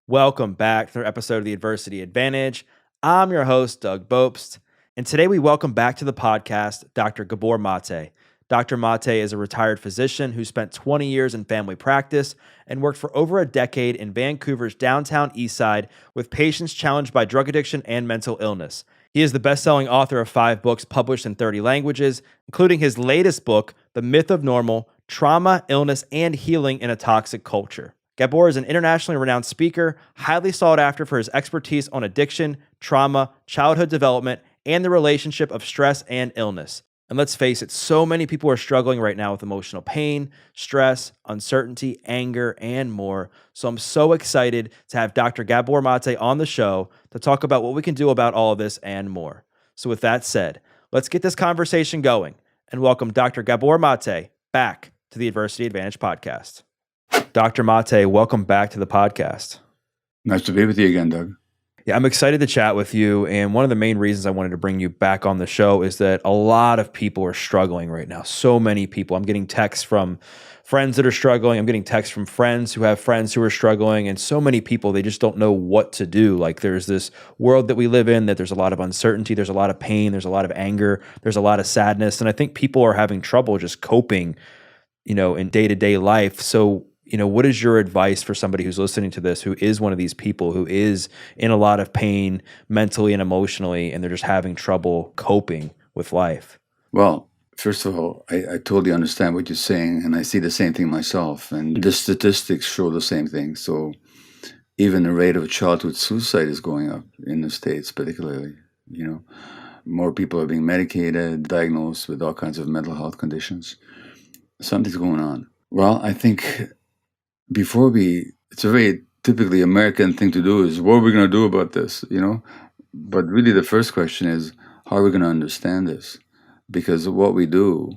Welcome back to another episode of the Adversity Advantage. I'm your host, Doug Bopst, and today we welcome back to the podcast Dr. Gabor Maté. Dr. Maté is a retired physician who spent 20 years in family practice and worked for over a decade in Vancouver's downtown east side with patients challenged by drug addiction and mental illness. He is the best-selling author of 5 books published in 30 languages, including his latest book, The Myth of Normal: Trauma, Illness, and Healing in a Toxic Culture. Gabor is an internationally renowned speaker, highly sought after for his expertise on addiction, trauma, childhood development, and the relationship of stress and illness. And let's face it, so many people are struggling right now with emotional pain, stress, uncertainty, anger, and more. So I'm so excited to have Dr. Gabor Maté on the show to talk about what we can do about all of this and more. So with that said, let's get this conversation going and welcome Dr. Gabor Maté back to the Adversity Advantage podcast. Dr. Maté, welcome back to the podcast. Nice to be with you again, Doug. Yeah, I'm excited to chat with you. And one of the main reasons I wanted to bring you back on the show is that a lot of people are struggling right now. So many people. I'm getting texts from friends that are struggling. I'm getting texts from friends who have friends who are struggling. And so many people, they just don't know what to do. Like there's this world that we live in that there's a lot of uncertainty. There's a lot of pain. There's a lot of anger. There's a lot of sadness. And I think people are having trouble just coping, in day-to-day life. So what is your advice for somebody who's listening to this, who is one of these people who is in a lot of pain mentally and emotionally, and they're just having trouble coping with life? Well, first of all, I totally understand what you're saying, and I see the same thing myself. And the statistics show the same thing. So even the rate of childhood suicide is going up in the States, particularly. More people are being medicated, diagnosed with all kinds of mental health conditions. Something's going on. Well, I think it's a very typically American thing to do is, what are we going to do about this, But really the first question is, how are we going to understand this? Because what we do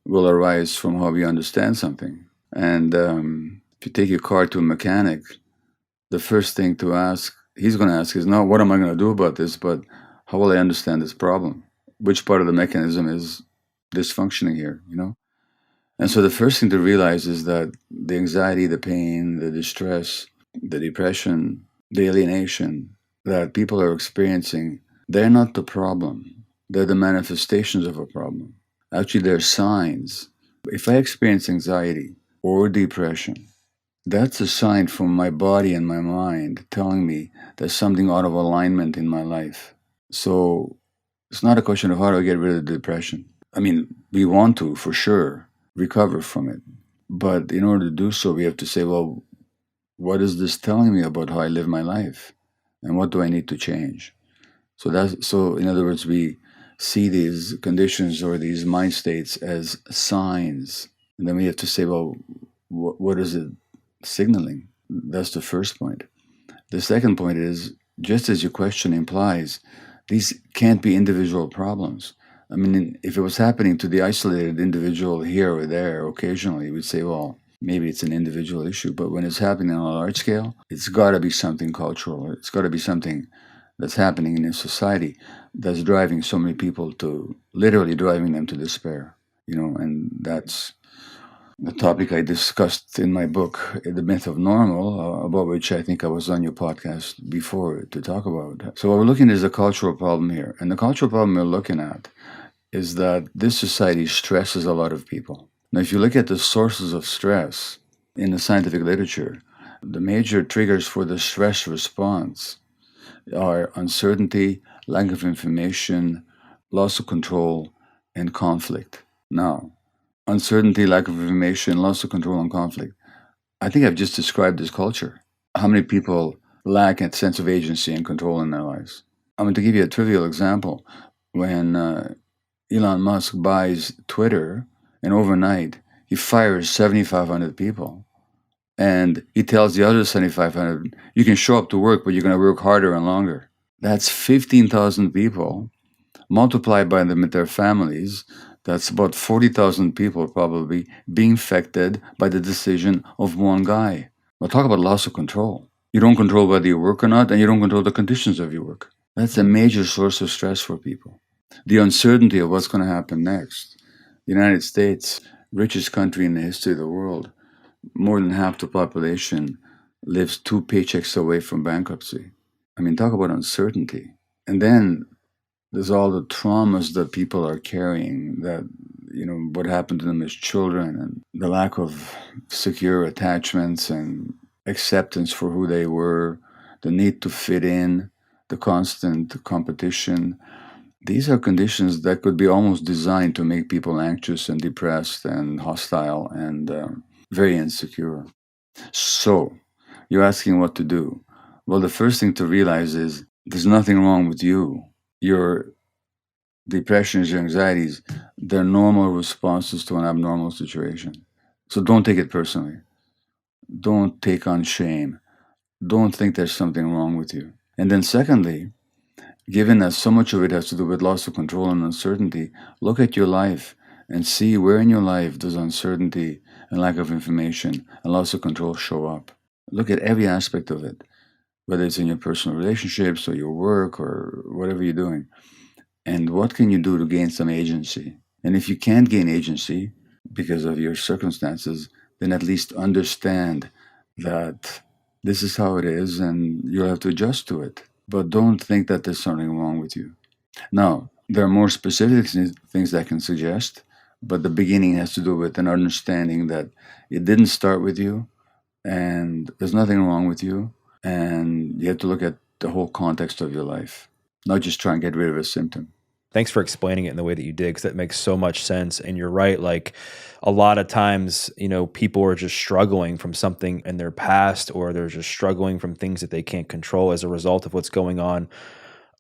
will arise from how we understand something. And if you take your car to a mechanic, the first thing he's going to ask is not what am I going to do about this, but how will I understand this problem? Which part of the mechanism is dysfunctioning here, And so the first thing to realize is that the anxiety, the pain, the distress, the depression, the alienation that people are experiencing, they're not the problem. They're the manifestations of a problem. Actually, they're signs. If I experience anxiety or depression, that's a sign from my body and my mind telling me there's something out of alignment in my life. So it's not a question of how do I get rid of the depression. I mean, we want to, for sure, recover from it. But in order to do so, we have to say, well, what is this telling me about how I live my life? And what do I need to change? So in other words, we see these conditions or these mind states as signs. And then we have to say, well, what is it signaling? That's the first point. The second point is, just as your question implies, these can't be individual problems. I mean, if it was happening to the isolated individual here or there occasionally, we'd say, well, maybe it's an individual issue. But when it's happening on a large scale, it's got to be something cultural. It's got to be something that's happening in a society that's driving so many people literally driving them to despair, and that's the topic I discussed in my book, The Myth of Normal, about which I think I was on your podcast before to talk about. So what we're looking at is a cultural problem here. And the cultural problem we're looking at is that this society stresses a lot of people. Now, if you look at the sources of stress in the scientific literature, the major triggers for the stress response are uncertainty, lack of information, loss of control, and conflict. Now, uncertainty, lack of information, loss of control, and conflict. I think I've just described this culture. How many people lack a sense of agency and control in their lives? I'm going to give you a trivial example. When Elon Musk buys Twitter, and overnight he fires 7,500 people. And he tells the other 7,500, you can show up to work, but you're going to work harder and longer. That's 15,000 people multiplied by them with their families. That's about 40,000 people probably being affected by the decision of one guy. Well, talk about loss of control. You don't control whether you work or not, and you don't control the conditions of your work. That's a major source of stress for people. The uncertainty of what's going to happen next. The United States, richest country in the history of the world, more than half the population lives 2 paychecks away from bankruptcy. I mean, talk about uncertainty. And then there's all the traumas that people are carrying, that, what happened to them as children, and the lack of secure attachments and acceptance for who they were, the need to fit in, the constant competition. These are conditions that could be almost designed to make people anxious and depressed and hostile and very insecure. So, you're asking what to do. Well, the first thing to realize is there's nothing wrong with you. Your depressions, your anxieties, they're normal responses to an abnormal situation. So don't take it personally. Don't take on shame. Don't think there's something wrong with you. And then secondly, given that so much of it has to do with loss of control and uncertainty, look at your life and see where in your life does uncertainty and lack of information and loss of control show up. Look at every aspect of it, whether it's in your personal relationships or your work or whatever you're doing. And what can you do to gain some agency? And if you can't gain agency because of your circumstances, then at least understand that this is how it is and you'll have to adjust to it. But don't think that there's something wrong with you. Now, there are more specific things that I can suggest, but the beginning has to do with an understanding that it didn't start with you and there's nothing wrong with you, and you have to look at the whole context of your life, not just try and get rid of a symptom. Thanks for explaining it in the way that you did, because that makes so much sense. And you're right. Like, a lot of times, people are just struggling from something in their past, or they're just struggling from things that they can't control as a result of what's going on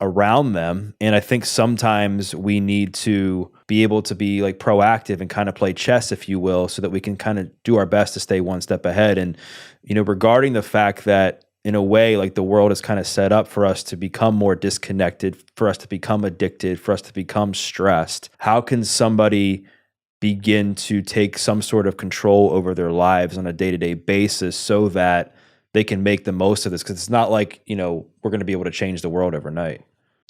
around them. And I think sometimes we need to be able to be like proactive and kind of play chess, if you will, so that we can kind of do our best to stay one step ahead. And, regarding the fact that, in a way, like, the world is kind of set up for us to become more disconnected, for us to become addicted, for us to become stressed. How can somebody begin to take some sort of control over their lives on a day-to-day basis so that they can make the most of this? Because it's not like, we're going to be able to change the world overnight.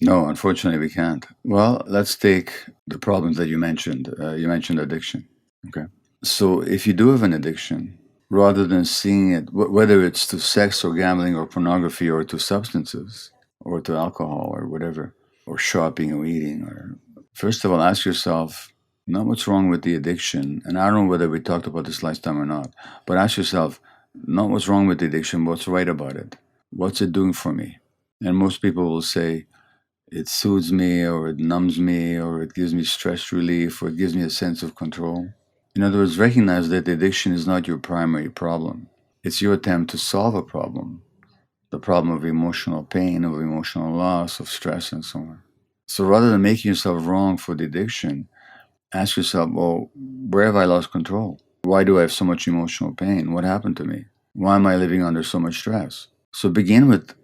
No, unfortunately, we can't. Well, let's take the problems that you mentioned. You mentioned addiction. Okay. So if you do have an addiction, rather than seeing it, whether it's to sex or gambling or pornography or to substances or to alcohol or whatever, or shopping or eating, or first of all, ask yourself, not what's wrong with the addiction. And I don't know whether we talked about this last time or not, but ask yourself, not what's wrong with the addiction, what's right about it? What's it doing for me? And most people will say, it soothes me, or it numbs me, or it gives me stress relief, or it gives me a sense of control. In other words, recognize that the addiction is not your primary problem. It's your attempt to solve a problem, the problem of emotional pain, of emotional loss, of stress, and so on. So rather than making yourself wrong for the addiction, ask yourself, well, where have I lost control? Why do I have so much emotional pain? What happened to me? Why am I living under so much stress? So begin with,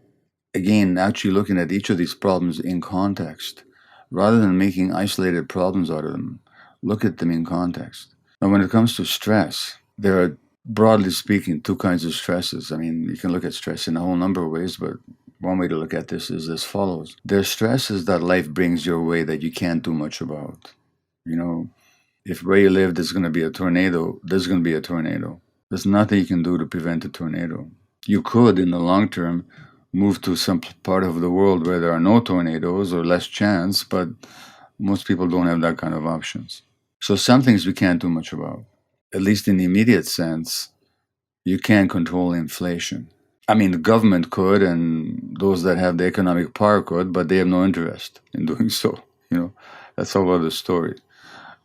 again, actually looking at each of these problems in context. Rather than making isolated problems out of them, look at them in context. Now, when it comes to stress, there are, broadly speaking, two kinds of stresses. I mean, you can look at stress in a whole number of ways, but one way to look at this is as follows. There are stresses that life brings your way that you can't do much about. If where you live there's going to be a tornado, there's going to be a tornado. There's nothing you can do to prevent a tornado. You could, in the long term, move to some part of the world where there are no tornadoes or less chance, but most people don't have that kind of options. So some things we can't do much about. At least in the immediate sense, you can't control inflation. I mean, the government could, and those that have the economic power could, but they have no interest in doing so. That's a whole other story.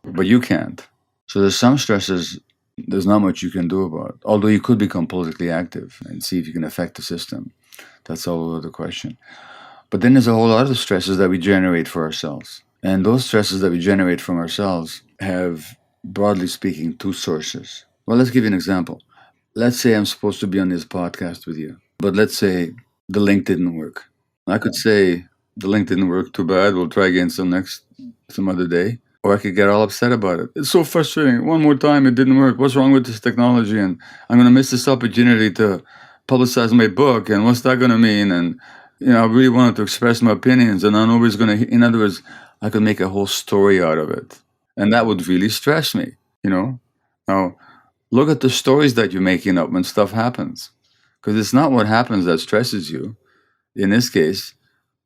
But you can't. So there's some stresses there's not much you can do about, although you could become politically active and see if you can affect the system. That's a whole other question. But then there's a whole lot of stresses that we generate for ourselves. And those stresses that we generate from ourselves have, broadly speaking, two sources. Well, let's give you an example. Let's say I'm supposed to be on this podcast with you, but let's say the link didn't work. I could say, the link didn't work, too bad, we'll try again some other day. Or I could get all upset about it. It's so frustrating. One more time, it didn't work. What's wrong with this technology? And I'm going to miss this opportunity to publicize my book. And what's that going to mean? And, I really wanted to express my opinions. And I know nobody's going to, in other words, I could make a whole story out of it. And that would really stress me, Now, look at the stories that you're making up when stuff happens. Because it's not what happens that stresses you. In this case,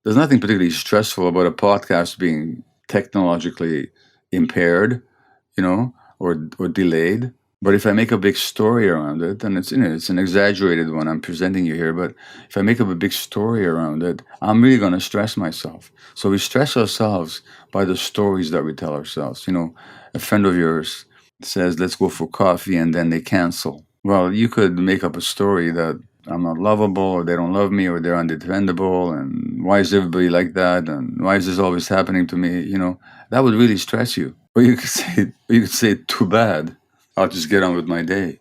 there's nothing particularly stressful about a podcast being technologically impaired, or delayed. But if I make a big story around it, and it's an exaggerated one I'm presenting you here, but if I make up a big story around it, I'm really going to stress myself. So we stress ourselves by the stories that we tell ourselves. A friend of yours says, let's go for coffee, and then they cancel. Well, you could make up a story that I'm not lovable, or they don't love me, or they're undependable, and why is everybody like that, and why is this always happening to me? That would really stress you. Or you could say, too bad, I'll just get on with my day.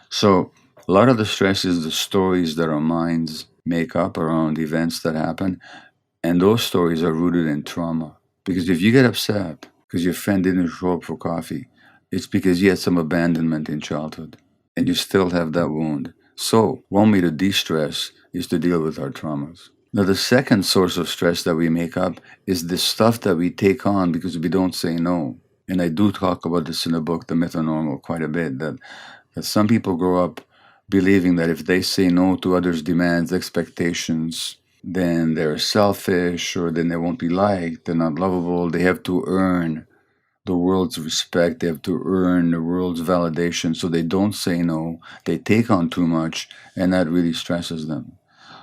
So a lot of the stress is the stories that our minds make up around events that happen, and those stories are rooted in trauma. Because if you get upset because your friend didn't show up for coffee, it's because you had some abandonment in childhood, and you still have that wound. So one way to de-stress is to deal with our traumas. Now, the second source of stress that we make up is the stuff that we take on because we don't say no. And I do talk about this in the book, The Myth of Normal, quite a bit, that some people grow up believing that if they say no to others' demands, expectations, then they're selfish, or then they won't be liked, they're not lovable, they have to earn the world's respect, they have to earn the world's validation, so they don't say no, they take on too much, and that really stresses them.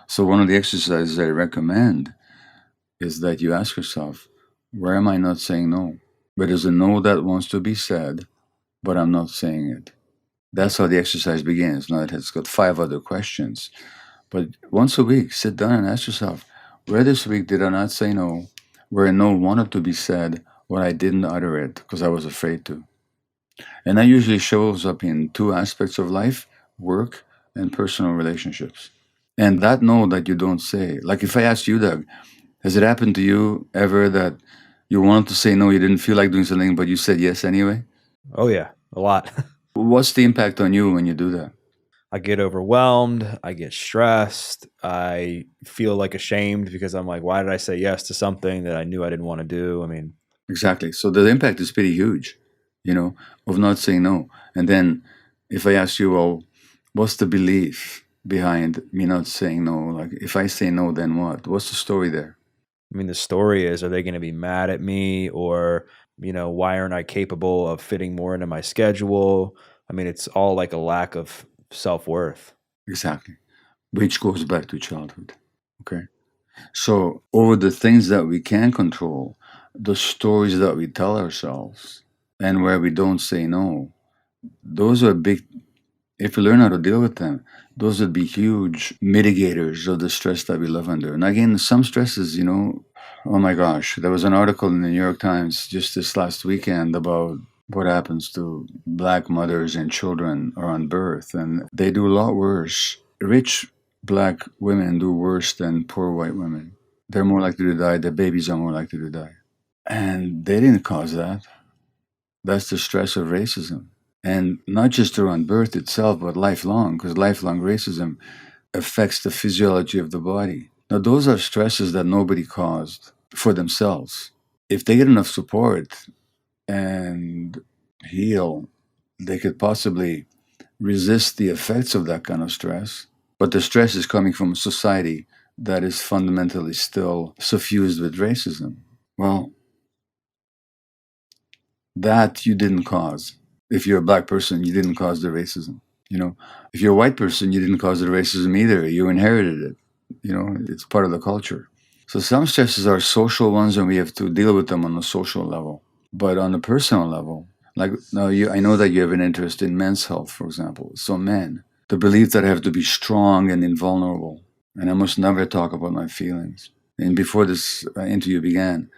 So one of the exercises I recommend is that you ask yourself, where am I not saying no? Where there's a no that wants to be said, but I'm not saying it. That's how the exercise begins. Now it has got 5 other questions. But once a week, sit down and ask yourself, where this week did I not say no? Where no wanted to be said, or I didn't utter it because I was afraid to? And that usually shows up in 2 aspects of life, work and personal relationships. And that no that you don't say, like if I asked you, Doug, has it happened to you ever that you wanted to say no, you didn't feel like doing something, but you said yes anyway? Oh, yeah, a lot. What's the impact on you when you do that? I get overwhelmed. I get stressed. I feel like ashamed because I'm like, why did I say yes to something that I knew I didn't want to do? I mean, Exactly. So the impact is pretty huge, of not saying no. And then if I ask you, well, what's the belief behind me not saying no? Like, if I say no, then what? What's the story there? the story is, are they going to be mad at me, or, why aren't I capable of fitting more into my schedule? It's all like a lack of self-worth. Exactly. Which goes back to childhood. Okay. So over the things that we can control, the stories that we tell ourselves, and where we don't say no, those are big. If we learn how to deal with them, those would be huge mitigators of the stress that we live under. And again, some stresses, oh my gosh, there was an article in the New York Times just this last weekend about what happens to Black mothers and children around birth. And they do a lot worse. Rich Black women do worse than poor white women. They're more likely to die. Their babies are more likely to die. And they didn't cause that. That's the stress of racism. And not just around birth itself, but lifelong, because lifelong racism affects the physiology of the body. Now, those are stresses that nobody caused for themselves. If they get enough support and heal, they could possibly resist the effects of that kind of stress. But the stress is coming from a society that is fundamentally still suffused with racism. Well, that you didn't cause. If you're a Black person, you didn't cause the racism. If you're a white person, you didn't cause the racism either. You inherited it. It's part of the culture. So some stresses are social ones, and we have to deal with them on a social level. But on a personal level, like now, I know that you have an interest in men's health, for example. So men, the belief that I have to be strong and invulnerable, and I must never talk about my feelings. And before this interview began,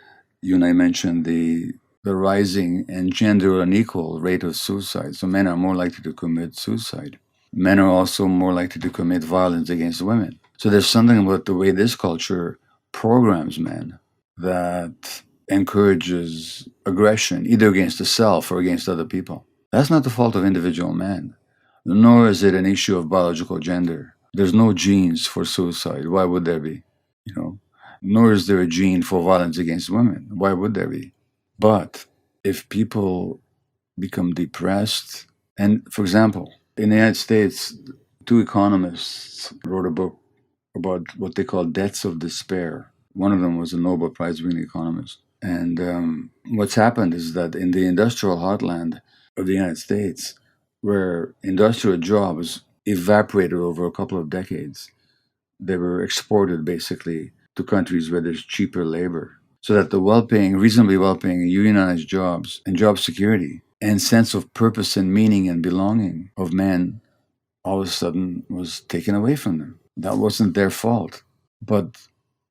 you and I mentioned the rising and gender unequal rate of suicide. So men are more likely to commit suicide. Men are also more likely to commit violence against women. So there's something about the way this culture programs men that encourages aggression, either against the self or against other people. That's not the fault of individual men, nor is it an issue of biological gender. There's no genes for suicide. Why would there be? Nor is there a gene for violence against women. Why would there be? But if people become depressed, and for example, in the United States, Two economists wrote a book about what they call deaths of despair. One of them was a Nobel Prize winning economist. And what's happened is that in the industrial heartland of the United States, where industrial jobs evaporated over a couple of decades, they were exported basically to countries where there's cheaper labor. So that the well-paying, reasonably well-paying unionized jobs and job security and sense of purpose and meaning and belonging of men all of a sudden was taken away from them. That wasn't their fault. But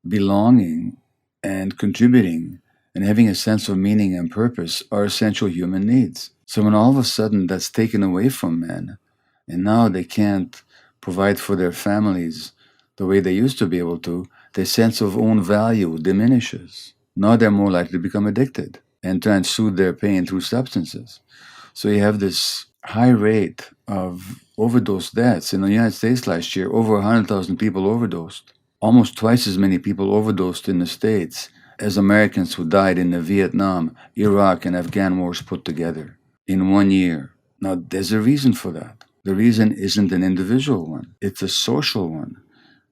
belonging and contributing and having a sense of meaning and purpose are essential human needs. So when all of a sudden that's taken away from men, and now they can't provide for their families the way they used to be able to, their sense of own value diminishes. Now they're more likely to become addicted and try and soothe their pain through substances. So you have this high rate of overdose deaths. In the United States last year, over 100,000 people overdosed. Almost twice as many people overdosed in the States as Americans who died in the Vietnam, Iraq, and Afghan wars put together in 1 year. Now, there's a reason for that. The reason isn't an individual one. It's a social one.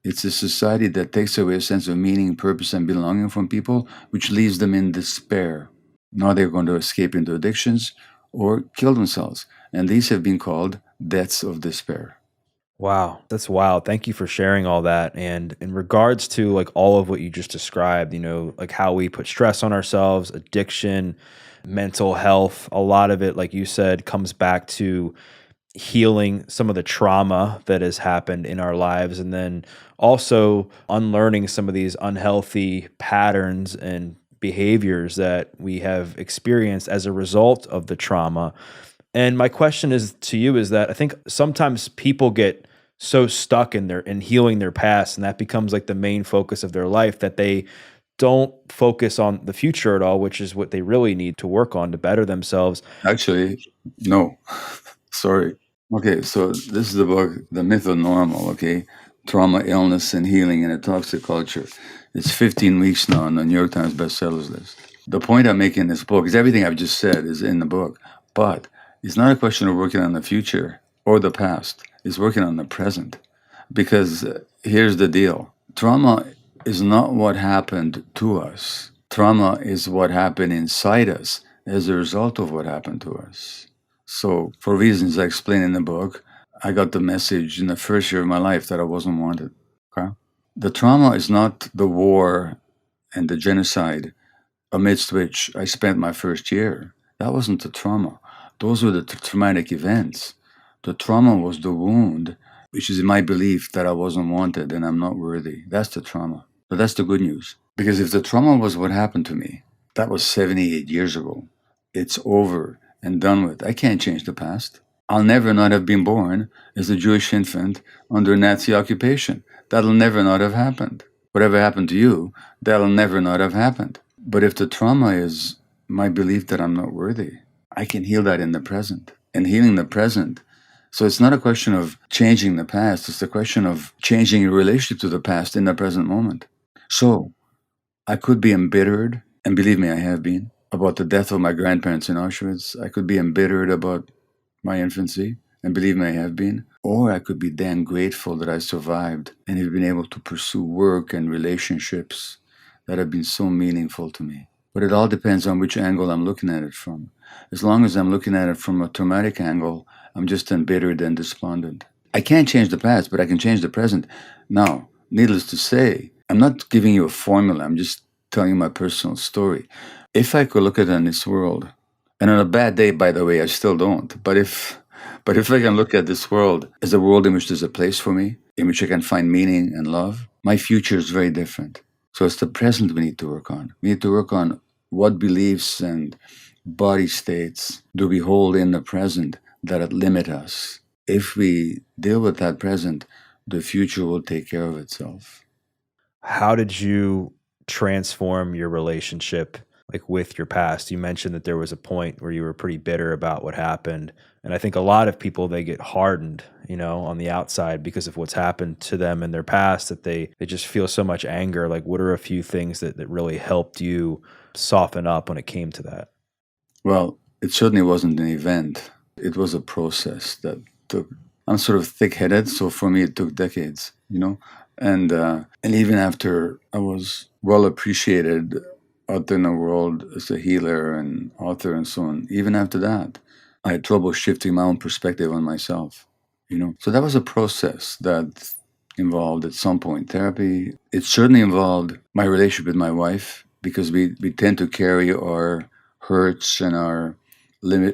It's a society that takes away a sense of meaning, purpose, and belonging from people, which leaves them in despair. Now they're going to escape into addictions or kill themselves. And these have been called deaths of despair. Wow, that's wild. Thank you for sharing all that. And in regards to like all of what you just described, like how we put stress on ourselves, addiction, mental health, a lot of it, like you said, comes back to healing some of the trauma that has happened in our lives, and then also unlearning some of these unhealthy patterns and behaviors that we have experienced as a result of the trauma. And my question is to you is that I think sometimes people get so stuck in healing their past, and that becomes like the main focus of their life, that they don't focus on the future at all, which is what they really need to work on to better themselves. Actually, no. Sorry. Okay, so this is the book, The Myth of Normal, okay? Trauma, Illness, and Healing in a Toxic Culture. It's 15 weeks now on the New York Times bestsellers list. The point I'm making in this book is everything I've just said is in the book, but it's not a question of working on the future or the past. It's working on the present. Because here's the deal. Trauma is not what happened to us. Trauma is what happened inside us as a result of what happened to us. So, for reasons I explain in the book, I got the message in the first year of my life that I wasn't wanted. Okay? The trauma is not the war and the genocide amidst which I spent my first year. That wasn't the trauma. Those were the traumatic events. The trauma was the wound, which is my belief that I wasn't wanted and I'm not worthy. That's the trauma. But that's the good news. Because if the trauma was what happened to me, that was 78 years ago. It's over and done with. I can't change the past. I'll never not have been born as a Jewish infant under Nazi occupation. That'll never not have happened. Whatever happened to you, that'll never not have happened. But if the trauma is my belief that I'm not worthy, I can heal that in the present. And healing the present. So it's not a question of changing the past. It's a question of changing your relationship to the past in the present moment. So I could be embittered, and believe me, I have been, about the death of my grandparents in Auschwitz. I could be embittered about my infancy, and believe me, I have been. Or I could be damn grateful that I survived and have been able to pursue work and relationships that have been so meaningful to me. But it all depends on which angle I'm looking at it from. As long as I'm looking at it from a traumatic angle, I'm just embittered and despondent. I can't change the past, but I can change the present. Now, needless to say, I'm not giving you a formula. I'm just telling you my personal story. If I could look at it in this world, and on a bad day, by the way, I still don't, but if I can look at this world as a world in which there's a place for me, in which I can find meaning and love, my future is very different. So it's the present we need to work on. We need to work on what beliefs and body states do we hold in the present that limit us. If we deal with that present, the future will take care of itself. How did you transform your relationship like with your past? You mentioned that there was a point where you were pretty bitter about what happened. And I think a lot of people, they get hardened, on the outside because of what's happened to them in their past, that they just feel so much anger. Like, what are a few things that really helped you soften up when it came to that? Well, it certainly wasn't an event. It was a process that took I'm sort of thick-headed, so for me it took decades, and even after I was well appreciated out in the world as a healer and author and so on, even after that, I had trouble shifting my own perspective on myself. So that was a process that involved at some point therapy. It certainly involved my relationship with my wife because we tend to carry our hurts and our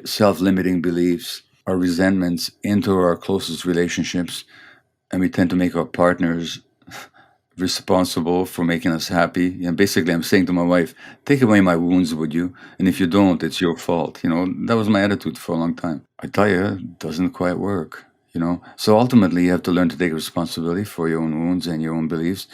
self-limiting beliefs, our resentments into our closest relationships, and we tend to make our partners responsible for making us happy. And basically, I'm saying to my wife, take away my wounds, would you? And if you don't, it's your fault. That was my attitude for a long time. I tell you, it doesn't quite work. So ultimately, you have to learn to take responsibility for your own wounds and your own beliefs.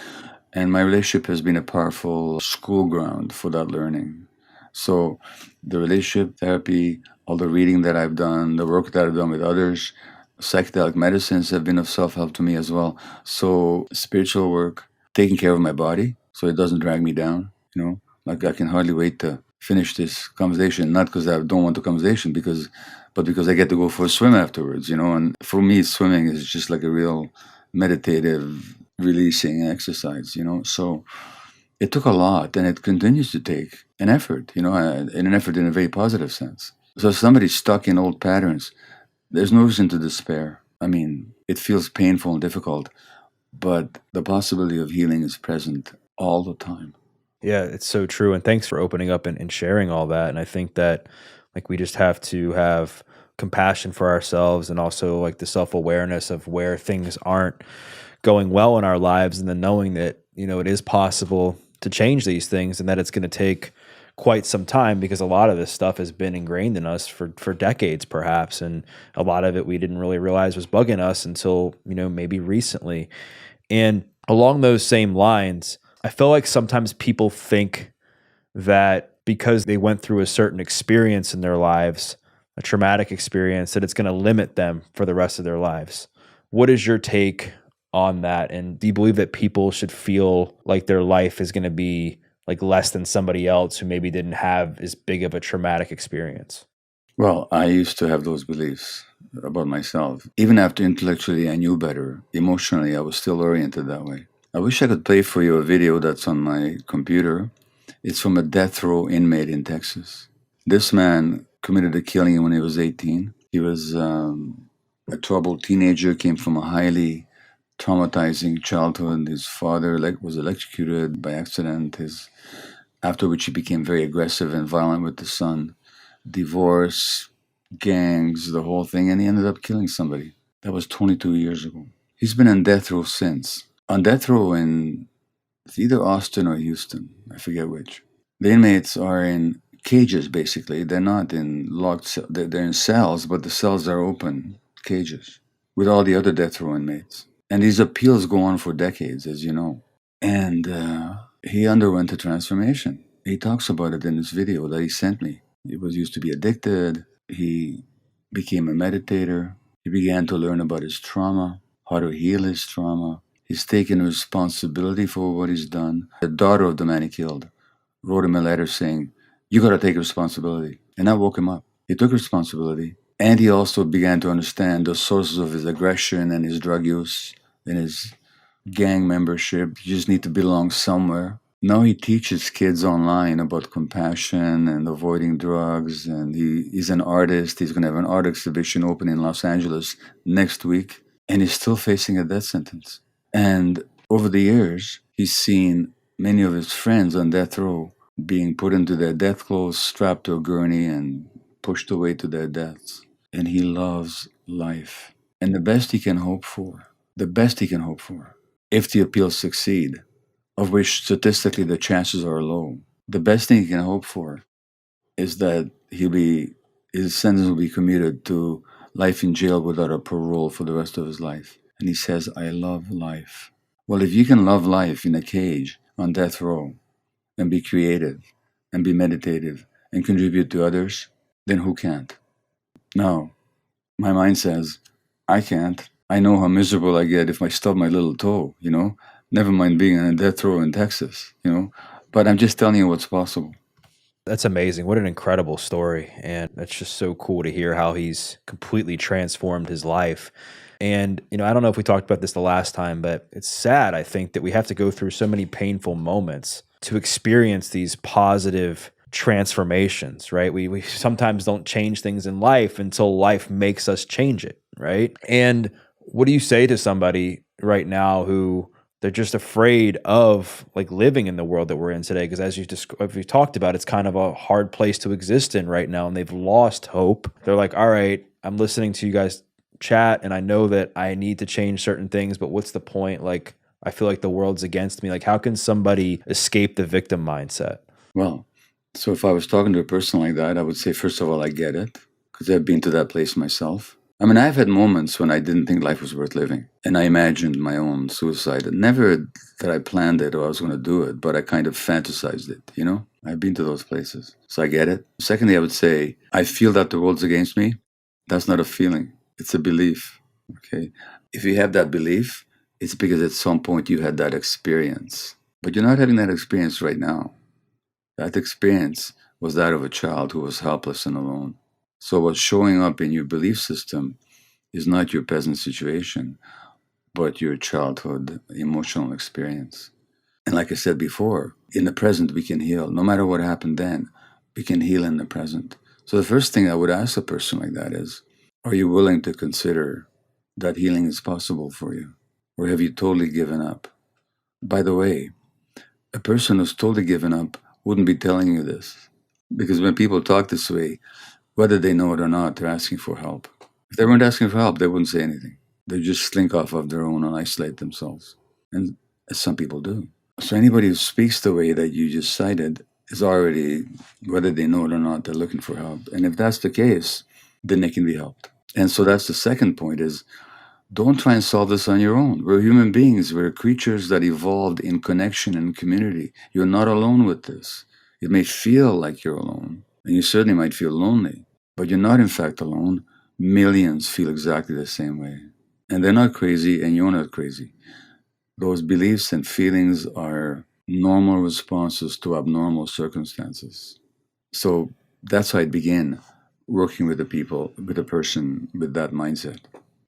And my relationship has been a powerful school ground for that learning. So the relationship therapy, all the reading that I've done, the work that I've done with others, psychedelic medicines have been of self-help to me as well. So spiritual work, taking care of my body so it doesn't drag me down. Like I can hardly wait to finish this conversation, not because I don't want the conversation, but because I get to go for a swim afterwards. And for me, swimming is just like a real meditative releasing exercise. So it took a lot, and it continues to take an effort, and an effort in a very positive sense. So if somebody's stuck in old patterns, there's no reason to despair. I mean, it feels painful and difficult, but the possibility of healing is present all the time. Yeah, it's so true. And thanks for opening up and sharing all that. And I think that like we just have to have compassion for ourselves and also like the self-awareness of where things aren't going well in our lives, and then knowing that, it is possible to change these things and that it's going to take quite some time, because a lot of this stuff has been ingrained in us for decades perhaps, and a lot of it we didn't really realize was bugging us until, maybe recently. And along those same lines, I feel like sometimes people think that because they went through a certain experience in their lives, a traumatic experience, that it's going to limit them for the rest of their lives. What is your take on that? And do you believe that people should feel like their life is going to be like less than somebody else who maybe didn't have as big of a traumatic experience? Well, I used to have those beliefs about myself. Even after intellectually I knew better, emotionally I was still oriented that way. I wish I could play for you a video that's on my computer. It's from a death row inmate in Texas. This man committed a killing when he was 18. He was a troubled teenager, came from a highly traumatizing childhood. His father was electrocuted by accident, after which he became very aggressive and violent with the son. Divorce, gangs, the whole thing, and he ended up killing somebody. That was 22 years ago. He's been on death row since. On death row in it's either Austin or Houston, I forget which. The inmates are in cages, basically. They're not in locked cells. They're in cells, but the cells are open cages with all the other death row inmates. And these appeals go on for decades, as you know. And he underwent a transformation. He talks about it in this video that he sent me. He was used to be addicted. He became a meditator. He began to learn about his trauma, how to heal his trauma. He's taken responsibility for what he's done. The daughter of the man he killed wrote him a letter saying, "You got to take responsibility." And that woke him up. He took responsibility. And he also began to understand the sources of his aggression and his drug use and his gang membership. You just need to belong somewhere. Now he teaches kids online about compassion and avoiding drugs. And he's an artist. He's going to have an art exhibition open in Los Angeles next week. And he's still facing a death sentence. And over the years, he's seen many of his friends on death row being put into their death clothes, strapped to a gurney, and pushed away to their deaths. And he loves life. And the best he can hope for, if the appeals succeed, of which statistically the chances are low, the best thing he can hope for is that his sentence will be commuted to life in jail without a parole for the rest of his life. And he says, "I love life." Well, if you can love life in a cage on death row and be creative and be meditative and contribute to others, then who can't? Now, my mind says, I can't. I know how miserable I get if I stub my little toe. Never mind being on a death row in Texas. But I'm just telling you what's possible. That's amazing. What an incredible story. And it's just so cool to hear how he's completely transformed his life. And, I don't know if we talked about this the last time, but it's sad, I think, that we have to go through so many painful moments to experience these positive transformations, right? We sometimes don't change things in life until life makes us change it, right? And what do you say to somebody right now who they're just afraid of like living in the world that we're in today? Because as we talked about, it's kind of a hard place to exist in right now, and they've lost hope. They're like, all right, I'm listening to you guys chat and I know that I need to change certain things, but what's the point? Like, I feel like the world's against me. Like, how can somebody escape the victim mindset? Well, so if I was talking to a person like that, I would say, first of all, I get it, because I've been to that place myself. I mean, I've had moments when I didn't think life was worth living, and I imagined my own suicide. Never that I planned it or I was going to do it, but I kind of fantasized it, I've been to those places, so I get it. Secondly, I would say, I feel that the world's against me. That's not a feeling. It's a belief, okay? If you have that belief, it's because at some point you had that experience. But you're not having that experience right now. That experience was that of a child who was helpless and alone. So what's showing up in your belief system is not your present situation, but your childhood emotional experience. And like I said before, in the present we can heal. No matter what happened then, we can heal in the present. So the first thing I would ask a person like that is, are you willing to consider that healing is possible for you? Or have you totally given up? By the way, a person who's totally given up wouldn't be telling you this. Because when people talk this way, whether they know it or not, they're asking for help. If they weren't asking for help, they wouldn't say anything. They just slink off of their own and isolate themselves. And as some people do. So anybody who speaks the way that you just cited is already, whether they know it or not, they're looking for help. And if that's the case, then they can be helped. And so that's the second point is, don't try and solve this on your own. We're human beings. We're creatures that evolved in connection and community. You're not alone with this. It may feel like you're alone, and you certainly might feel lonely, but you're not in fact alone. Millions feel exactly the same way. And they're not crazy, and you're not crazy. Those beliefs and feelings are normal responses to abnormal circumstances. So that's how I begin working with a person with that mindset.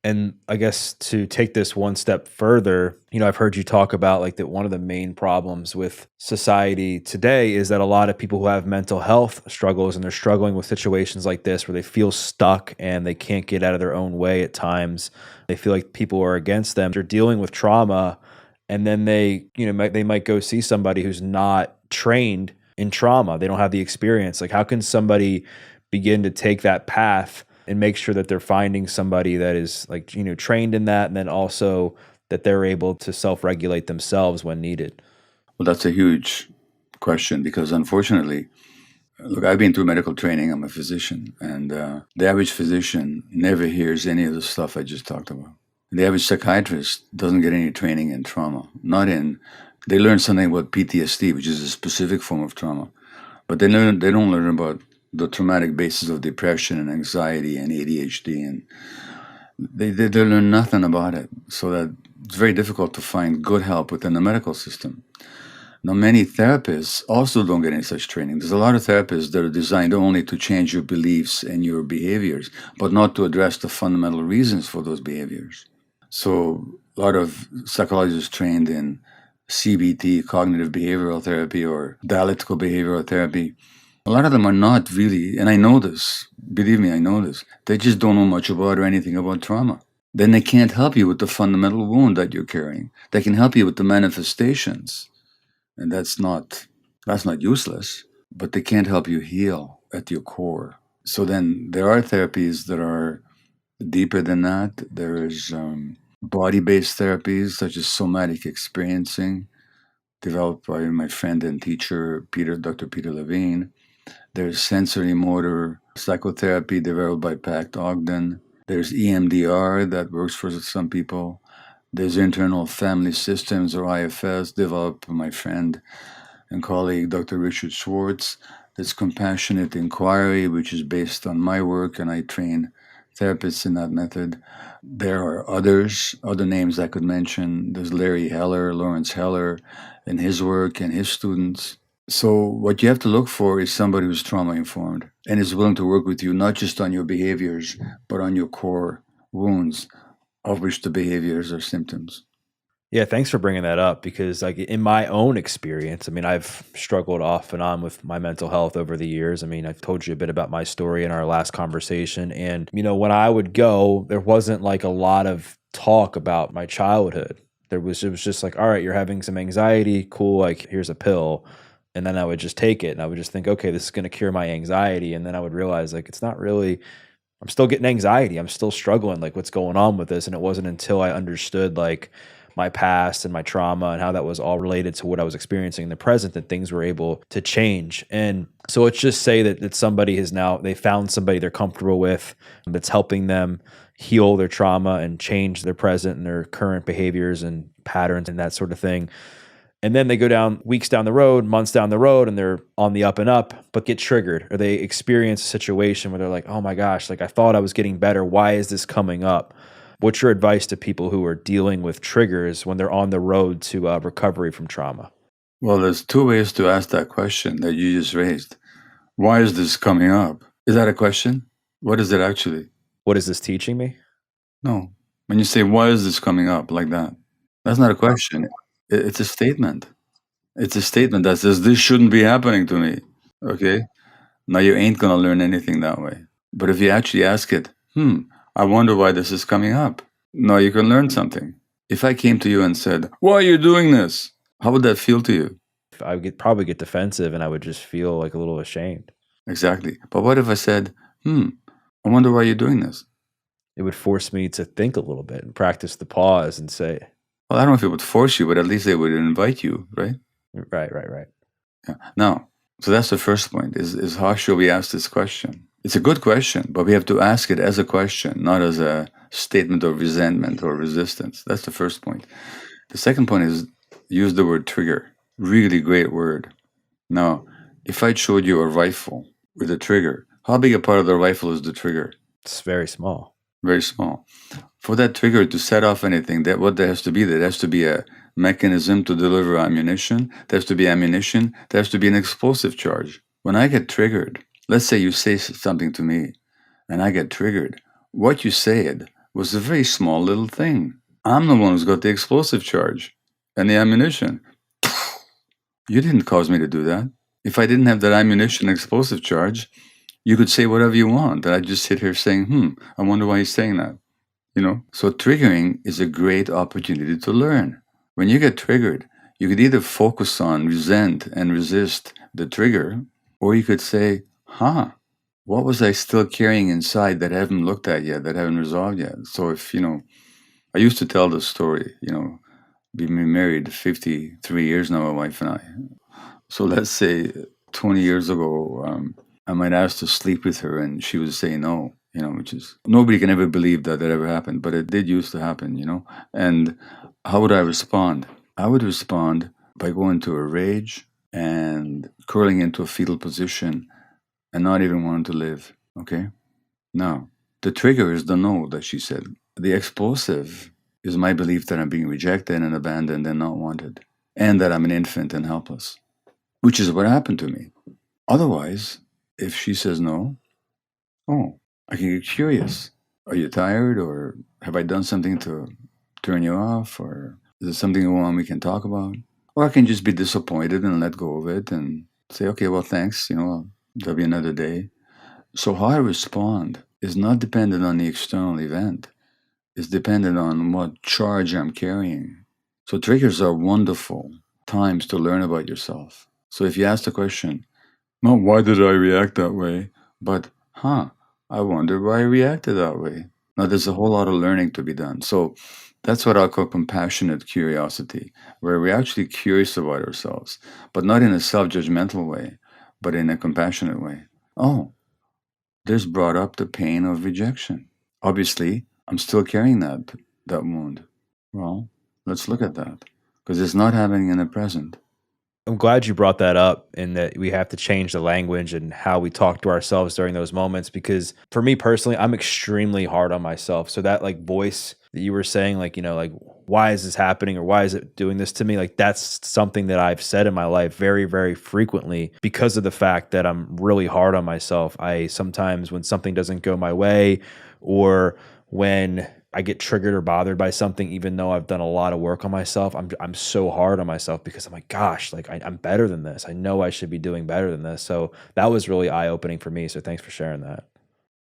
And I guess to take this one step further, I've heard you talk about like that one of the main problems with society today is that a lot of people who have mental health struggles and they're struggling with situations like this where they feel stuck and they can't get out of their own way at times. They feel like people are against them. They're dealing with trauma and then they might go see somebody who's not trained in trauma. They don't have the experience. Like, how can somebody begin to take that path and make sure that they're finding somebody that is like, trained in that, and then also that they're able to self-regulate themselves when needed? Well, that's a huge question because unfortunately, look, I've been through medical training. I'm a physician, and the average physician never hears any of the stuff I just talked about. The average psychiatrist doesn't get any training in trauma. They learn something about PTSD, which is a specific form of trauma, but they don't learn about the traumatic basis of depression and anxiety and ADHD, and they learn nothing about it. So that it's very difficult to find good help within the medical system. Now, many therapists also don't get any such training. There's a lot of therapists that are designed only to change your beliefs and your behaviors, but not to address the fundamental reasons for those behaviors. So a lot of psychologists trained in CBT, cognitive behavioral therapy, or dialectical behavioral therapy, a lot of them are not really, and I know this, believe me, I know this, they just don't know much about or anything about trauma. Then they can't help you with the fundamental wound that you're carrying. They can help you with the manifestations, and that's not useless, but they can't help you heal at your core. So then there are therapies that are deeper than that. There is body-based therapies such as somatic experiencing, developed by my friend and teacher, Dr. Peter Levine. There's sensory motor psychotherapy developed by Pact Ogden. There's EMDR that works for some people. There's internal family systems, or IFS, developed by my friend and colleague, Dr. Richard Schwartz. There's compassionate inquiry, which is based on my work, and I train therapists in that method. There are other names I could mention. There's Lawrence Heller, and his work and his students. So what you have to look for is somebody who's trauma-informed and is willing to work with you, not just on your behaviors, but on your core wounds. of which the behaviors are symptoms. Yeah, thanks for bringing that up because, like, in my own experience, I mean, I've struggled off and on with my mental health over the years. I mean, I've told you a bit about my story in our last conversation. And, when I would go, there wasn't like a lot of talk about my childhood. It was just like, all right, you're having some anxiety. Cool. Like, here's a pill. And then I would just take it and I would just think, okay, this is going to cure my anxiety. And then I would realize, like, it's not really, I'm still getting anxiety. I'm still struggling. Like, what's going on with this? And it wasn't until I understood, like, my past and my trauma and how that was all related to what I was experiencing in the present that things were able to change. And so let's just say that somebody has now, they found somebody they're comfortable with that's helping them heal their trauma and change their present and their current behaviors and patterns and that sort of thing. And then they go down weeks down the road, months down the road, and they're on the up and up, but get triggered or they experience a situation where they're like, oh my gosh, like I thought I was getting better. Why is this coming up? What's your advice to people who are dealing with triggers when they're on the road to recovery from trauma? Well, there's two ways to ask that question that you just raised. Why is this coming up? Is that a question? What is it actually? What is this teaching me? No. When you say, why is this coming up like that? That's not a question. It's a statement. It's a statement that says, this shouldn't be happening to me. Okay? Now, you ain't going to learn anything that way. But if you actually ask it, I wonder why this is coming up. Now you can learn something. If I came to you and said, why are you doing this? How would that feel to you? I would probably get defensive and I would just feel like a little ashamed. Exactly. But what if I said, I wonder why you're doing this? It would force me to think a little bit and practice the pause and say, well, I don't know if it would force you, but at least it would invite you, right? Right. Yeah. Now, so that's the first point, is how should we ask this question? It's a good question, but we have to ask it as a question, not as a statement of resentment or resistance. That's the first point. The second point is use the word trigger. Really great word. Now, if I showed you a rifle with a trigger, how big a part of the rifle is the trigger? It's very small. Very small. For that trigger to set off anything, what there has to be? There has to be a mechanism to deliver ammunition. There has to be ammunition. There has to be an explosive charge. When I get triggered, let's say you say something to me and I get triggered. What you said was a very small little thing. I'm the one who's got the explosive charge and the ammunition. You didn't cause me to do that. If I didn't have that ammunition explosive charge, you could say whatever you want. And I'd just sit here saying, I wonder why he's saying that. So triggering is a great opportunity to learn. When you get triggered, you could either focus on resent and resist the trigger, or you could say, what was I still carrying inside that I haven't looked at yet, that I haven't resolved yet? So if, I used to tell this story, we've been married 53 years now, my wife and I. So let's say 20 years ago, I might ask to sleep with her and she would say no, which is, nobody can ever believe that ever happened, but it did used to happen, And how would I respond? I would respond by going to a rage and curling into a fetal position and not even wanting to live, okay? Now, the trigger is the no that she said. The explosive is my belief that I'm being rejected and abandoned and not wanted, and that I'm an infant and helpless, which is what happened to me. Otherwise, if she says no, I can get curious. Are you tired, or have I done something to turn you off, or is there something going on we can talk about? Or I can just be disappointed and let go of it and say, okay, well, thanks, there'll be another day. So how I respond is not dependent on the external event. It's dependent on what charge I'm carrying. So triggers are wonderful times to learn about yourself. So if you ask the question, not why did I react that way, but I wonder why I reacted that way. Now there's a whole lot of learning to be done. So that's what I call compassionate curiosity, where we're actually curious about ourselves, but not in a self-judgmental way, but in a compassionate way. This brought up the pain of rejection. Obviously, I'm still carrying that wound. Well, let's look at that, because it's not happening in the present. I'm glad you brought that up and that we have to change the language and how we talk to ourselves during those moments. Because for me personally, I'm extremely hard on myself. So that like voice that you were saying, like, like, why is this happening or why is it doing this to me? Like, that's something that I've said in my life very, very frequently because of the fact that I'm really hard on myself. I sometimes, when something doesn't go my way or when I get triggered or bothered by something, even though I've done a lot of work on myself. I'm so hard on myself because I'm like, gosh, like I'm better than this. I know I should be doing better than this. So that was really eye opening for me. So thanks for sharing that.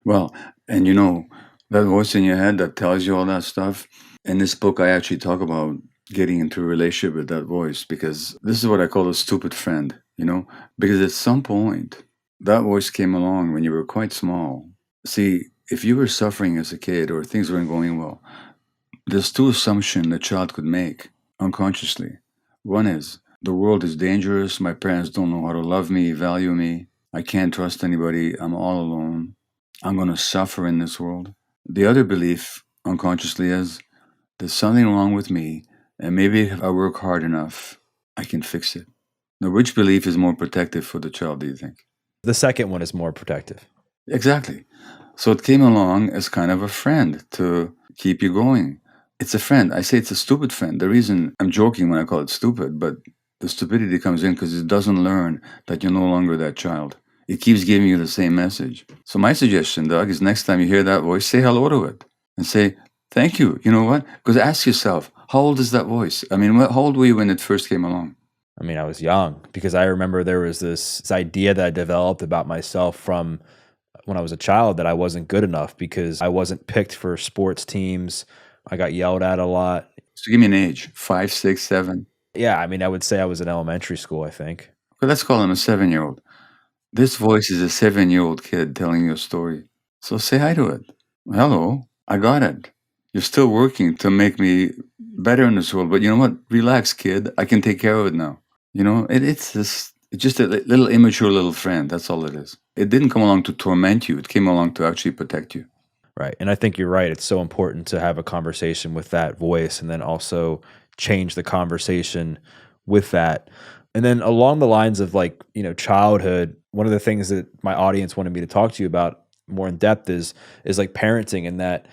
Well, and you know, that voice in your head that tells you all that stuff. In this book, I actually talk about getting into a relationship with that voice because this is what I call a stupid friend, you know, because at some point, that voice came along when you were quite small. See, if you were suffering as a kid or things weren't going well, there's two assumptions a child could make unconsciously. One is the world is dangerous. My parents don't know how to love me, value me. I can't trust anybody. I'm all alone. I'm going to suffer in this world. The other belief unconsciously is there's something wrong with me, and maybe if I work hard enough, I can fix it. Now, which belief is more protective for the child, do you think? The second one is more protective. Exactly. So it came along as kind of a friend to keep you going. It's a friend. I say it's a stupid friend. The reason I'm joking when I call it stupid, but the stupidity comes in because it doesn't learn that you're no longer that child. It keeps giving you the same message. So my suggestion, Doug, is next time you hear that voice, say hello to it and say, thank you. You know what? Because ask yourself, how old is that voice? I mean, how old were you when it first came along? I mean, I was young because I remember there was this idea that I developed about myself from when I was a child that I wasn't good enough because I wasn't picked for sports teams. I got yelled at a lot. So give me an age, 5, 6, 7. Yeah, I mean, I would say I was in elementary school, I think. Well, let's call him a 7-year-old. This voice is a 7-year-old kid telling you a story. So say hi to it. Hello, I got it. You're still working to make me better in this world, but you know what? Relax, kid. I can take care of it now. You know, it's just a little immature little friend. That's all it is. It didn't come along to torment you. It came along to actually protect you. Right. And I think you're right. It's so important to have a conversation with that voice and then also change the conversation with that. And then along the lines of like, childhood, one of the things that my audience wanted me to talk to you about more in depth is like parenting, and that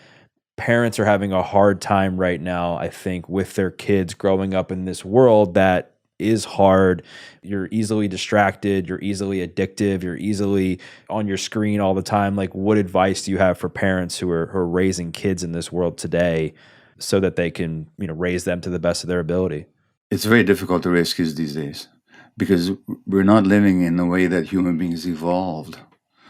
parents are having a hard time right now, I think, with their kids growing up in this world that is hard. You're easily distracted, you're easily addictive, you're easily on your screen all the time. Like, what advice do you have for parents who are raising kids in this world today so that they can, raise them to the best of their ability? It's very difficult to raise kids these days because we're not living in the way that human beings evolved.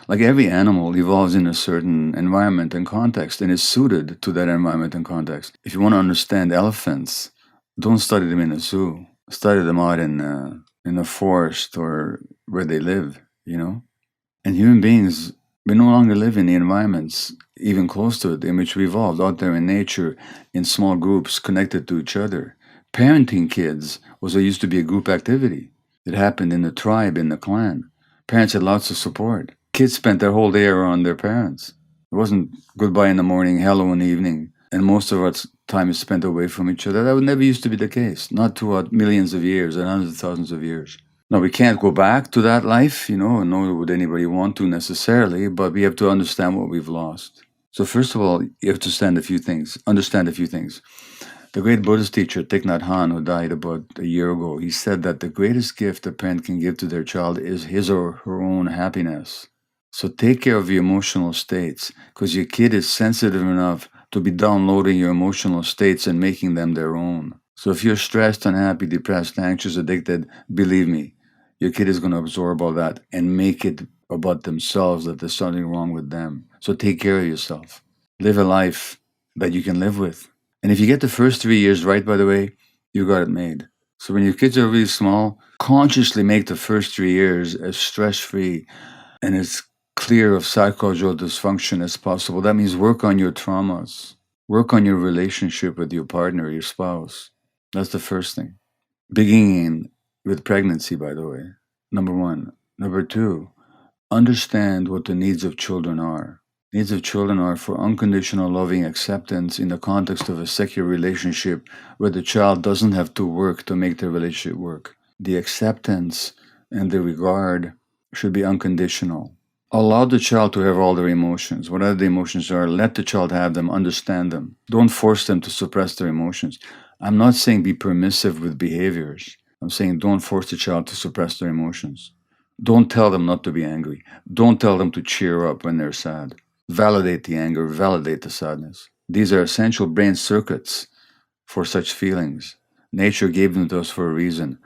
Like every animal evolves in a certain environment and context and is suited to that environment and context. If you want to understand elephants, don't study them in a zoo. Study them out in a forest or where they live, you know? And human beings, we no longer live in the environments even close to it in which we evolved, out there in nature, in small groups connected to each other. Parenting kids used to be a group activity. It happened in the tribe, in the clan. Parents had lots of support. Kids spent their whole day around their parents. It wasn't goodbye in the morning, hello in the evening, and most of our time is spent away from each other. That never used to be the case, not throughout millions of years and hundreds of thousands of years. Now, we can't go back to that life, and nor would anybody want to necessarily, but we have to understand what we've lost. So first of all, you have to understand a few things. The great Buddhist teacher Thich Nhat Hanh, who died about a year ago, he said that the greatest gift a parent can give to their child is his or her own happiness. So take care of your emotional states, because your kid is sensitive enough to be downloading your emotional states and making them their own. So if you're stressed, unhappy, depressed, anxious, addicted, believe me, your kid is going to absorb all that and make it about themselves, that there's something wrong with them. So take care of yourself. Live a life that you can live with. And if you get the first 3 years right, by the way, you got it made. So when your kids are really small, consciously make the first 3 years as stress-free and as clear of psychological dysfunction as possible. That means work on your traumas. Work on your relationship with your partner, your spouse. That's the first thing. Beginning with pregnancy, by the way, number one. Number two, understand what the needs of children are. Needs of children are for unconditional loving acceptance in the context of a secure relationship where the child doesn't have to work to make the relationship work. The acceptance and the regard should be unconditional. Allow the child to have all their emotions. Whatever the emotions are, let the child have them, understand them. Don't force them to suppress their emotions. I'm not saying be permissive with behaviors. I'm saying don't force the child to suppress their emotions. Don't tell them not to be angry. Don't tell them to cheer up when they're sad. Validate the anger, validate the sadness. These are essential brain circuits for such feelings. Nature gave them to us for a reason.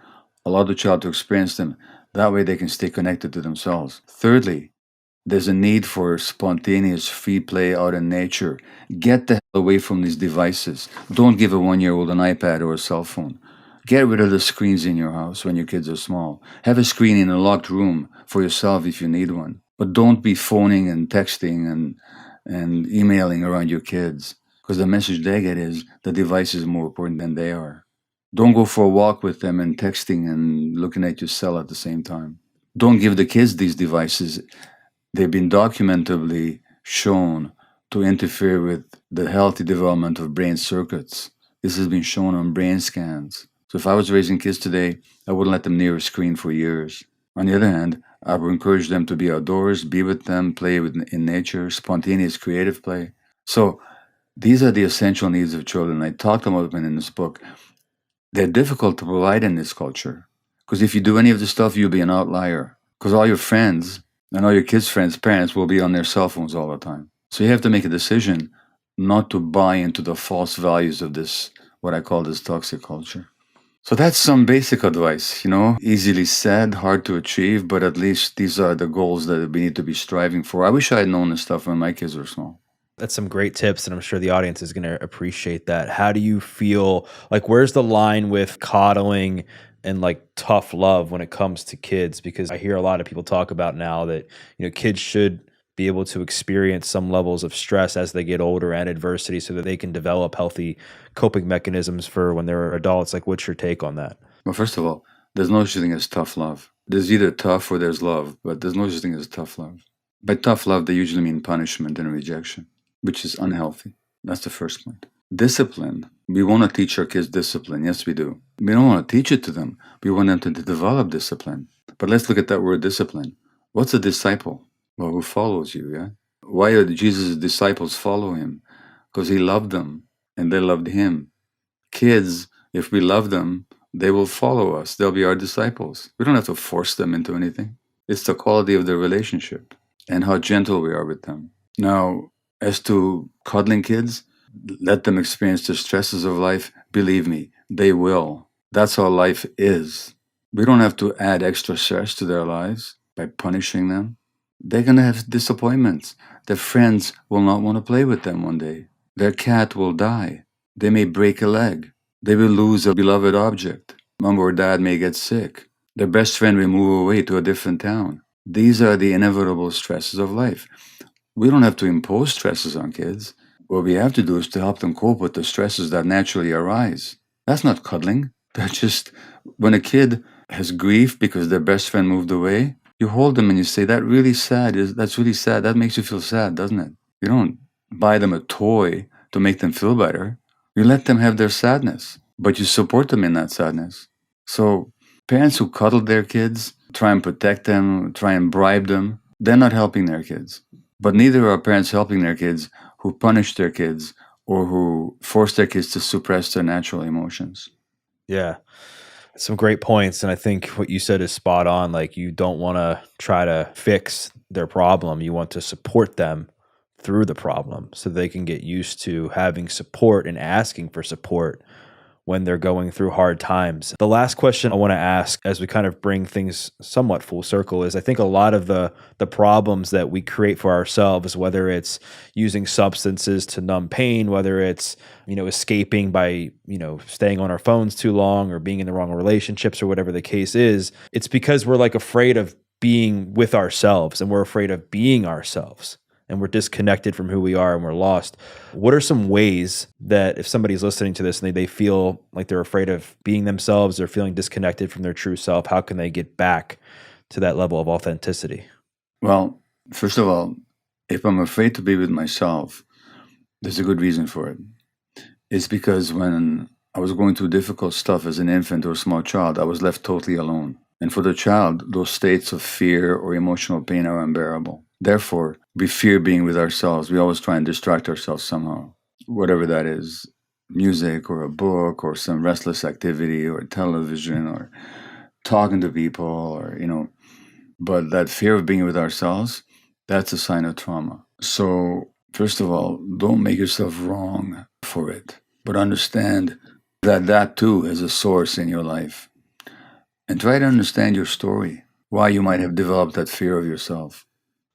Allow the child to experience them. That way they can stay connected to themselves. Thirdly, there's a need for spontaneous free play out in nature. Get the hell away from these devices. Don't give a 1-year-old an iPad or a cell phone. Get rid of the screens in your house when your kids are small. Have a screen in a locked room for yourself if you need one. But don't be phoning and texting and emailing around your kids, because the message they get is the device is more important than they are. Don't go for a walk with them and texting and looking at your cell at the same time. Don't give the kids these devices. They've been documentably shown to interfere with the healthy development of brain circuits. This has been shown on brain scans. So if I was raising kids today, I wouldn't let them near a screen for years. On the other hand, I would encourage them to be outdoors, be with them, play in nature, spontaneous creative play. So these are the essential needs of children. I talked about them in this book. They're difficult to provide in this culture, because if you do any of this stuff, you'll be an outlier, because all your friends and all your kids' friends' parents will be on their cell phones all the time. So you have to make a decision not to buy into the false values of this, what I call this toxic culture. So that's some basic advice, easily said, hard to achieve, but at least these are the goals that we need to be striving for. I wish I had known this stuff when my kids were small. That's some great tips, and I'm sure the audience is going to appreciate that. How do you feel like where's the line with coddling and like tough love when it comes to kids? Because I hear a lot of people talk about now that, kids should be able to experience some levels of stress as they get older and adversity so that they can develop healthy coping mechanisms for when they're adults. Like, what's your take on that? Well, first of all, there's no such thing as tough love. There's either tough or there's love, but there's no such thing as tough love. By tough love, they usually mean punishment and rejection, which is unhealthy. That's the first point. Discipline. We want to teach our kids discipline. Yes, we do. We don't want to teach it to them. We want them to develop discipline. But let's look at that word discipline. What's a disciple? Well, who follows you, yeah? Why did Jesus' disciples follow him? Because he loved them and they loved him. Kids, if we love them, they will follow us. They'll be our disciples. We don't have to force them into anything. It's the quality of the relationship and how gentle we are with them. Now, as to coddling kids, let them experience the stresses of life. Believe me, they will. That's how life is. We don't have to add extra stress to their lives by punishing them. They're going to have disappointments. Their friends will not want to play with them one day. Their cat will die. They may break a leg. They will lose a beloved object. Mom or dad may get sick. Their best friend will move away to a different town. These are the inevitable stresses of life. We don't have to impose stresses on kids. What we have to do is to help them cope with the stresses that naturally arise. That's not cuddling. That's just when a kid has grief because their best friend moved away, you hold them and you say, that's really sad. That makes you feel sad, doesn't it? You don't buy them a toy to make them feel better. You let them have their sadness, but you support them in that sadness. So parents who cuddle their kids, try and protect them, try and bribe them, they're not helping their kids. But neither are parents helping their kids who punish their kids or who force their kids to suppress their natural emotions. Yeah. Some great points. And I think what you said is spot on. Like, you don't want to try to fix their problem. You want to support them through the problem so they can get used to having support and asking for support when they're going through hard times. The last question I want to ask as we kind of bring things somewhat full circle is, I think a lot of the problems that we create for ourselves, whether it's using substances to numb pain, whether it's, escaping by, staying on our phones too long or being in the wrong relationships or whatever the case is, it's because we're like afraid of being with ourselves and we're afraid of being ourselves. And we're disconnected from who we are and we're lost. What are some ways that if somebody's listening to this and they feel like they're afraid of being themselves, they're feeling disconnected from their true self, how can they get back to that level of authenticity? Well, first of all, if I'm afraid to be with myself, there's a good reason for it. It's because when I was going through difficult stuff as an infant or a small child, I was left totally alone. And for the child, those states of fear or emotional pain are unbearable. Therefore, we fear being with ourselves. We always try and distract ourselves somehow, whatever that is, music or a book or some restless activity or television or talking to people or, but that fear of being with ourselves, that's a sign of trauma. So First of all, don't make yourself wrong for it, but understand that that too is a source in your life. And try to understand your story, why you might have developed that fear of yourself.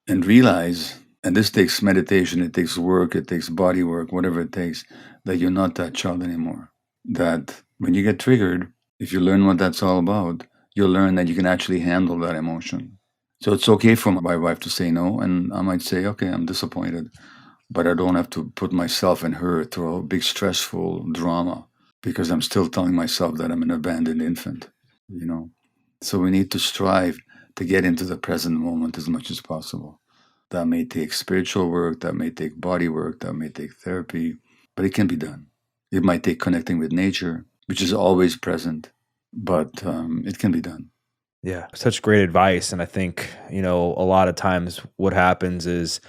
And realize, and this takes meditation, it takes work, it takes body work, whatever it takes, that you're not that child anymore. That when you get triggered, if you learn what that's all about, you'll learn that you can actually handle that emotion. So it's okay for my wife to say no, and I might say, okay, I'm disappointed, but I don't have to put myself and her through a big stressful drama because I'm still telling myself that I'm an abandoned infant, you know? So we need to strive to get into the present moment as much as possible. That may take spiritual work, that may take body work, that may take therapy, but it can be done. It might take connecting with nature, which is always present, but it can be done. Yeah, such great advice. And I think, a lot of times what happens is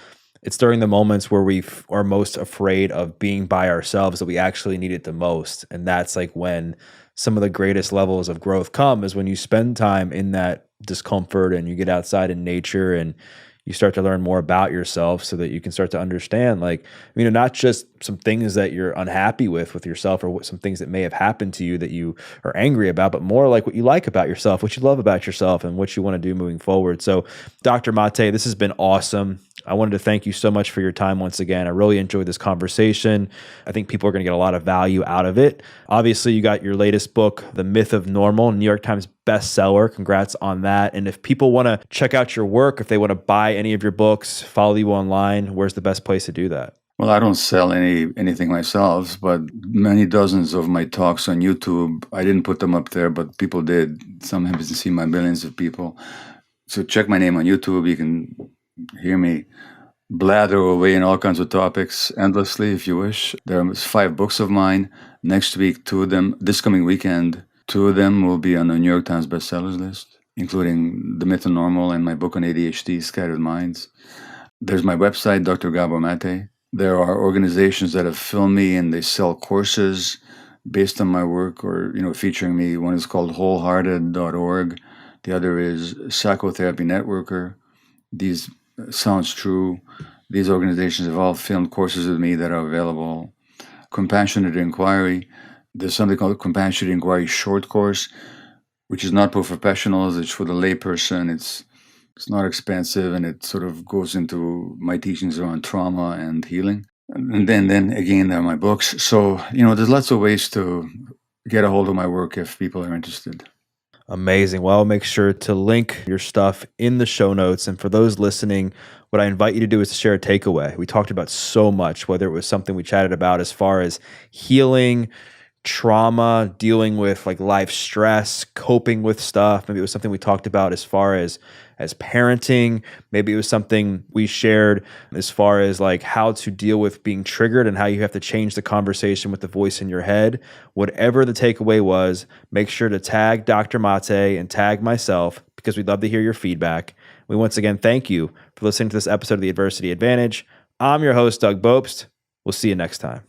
it's during the moments where we are most afraid of being by ourselves that we actually need it the most. And that's like when some of the greatest levels of growth come is when you spend time in that discomfort and you get outside in nature and you start to learn more about yourself so that you can start to understand, like, not just some things that you're unhappy with yourself or some things that may have happened to you that you are angry about, but more like what you like about yourself, what you love about yourself, and what you want to do moving forward. So, Dr. Maté, this has been awesome. I wanted to thank you so much for your time once again. I really enjoyed this conversation. I think people are going to get a lot of value out of it. Obviously, you got your latest book, The Myth of Normal, New York Times bestseller. Congrats on that. And if people want to check out your work, if they want to buy any of your books, follow you online, where's the best place to do that? Well, I don't sell anything myself, but many dozens of my talks on YouTube, I didn't put them up there, but people did. Some have seen my millions of people. So check my name on YouTube. You can hear me blather away in all kinds of topics endlessly if you wish. There are 5 books of mine. Next week, 2 of them, this coming weekend, 2 of them will be on the New York Times bestsellers list, including The Myth of Normal and my book on ADHD, Scattered Minds. There's my website, Dr. Gabor Maté. There are organizations that have filmed me and they sell courses based on my work or, featuring me. One is called wholehearted.org. The other is Psychotherapy Networker. These sounds true. These organizations have all filmed courses with me that are available. Compassionate Inquiry. There's something called Compassionate Inquiry Short Course, which is not for professionals. It's for the layperson. It's not expensive, and it sort of goes into my teachings around trauma and healing. And then again, there are my books. So, there's lots of ways to get a hold of my work if people are interested. Amazing. Well, I'll make sure to link your stuff in the show notes. And for those listening, what I invite you to do is to share a takeaway. We talked about so much, whether it was something we chatted about as far as healing, trauma, dealing with like life stress, coping with stuff. Maybe it was something we talked about as far as parenting. Maybe it was something we shared as far as like how to deal with being triggered and how you have to change the conversation with the voice in your head. Whatever the takeaway was, make sure to tag Dr. Maté and tag myself because we'd love to hear your feedback. We once again thank you for listening to this episode of The Adversity Advantage. I'm your host, Doug Bopst. We'll see you next time.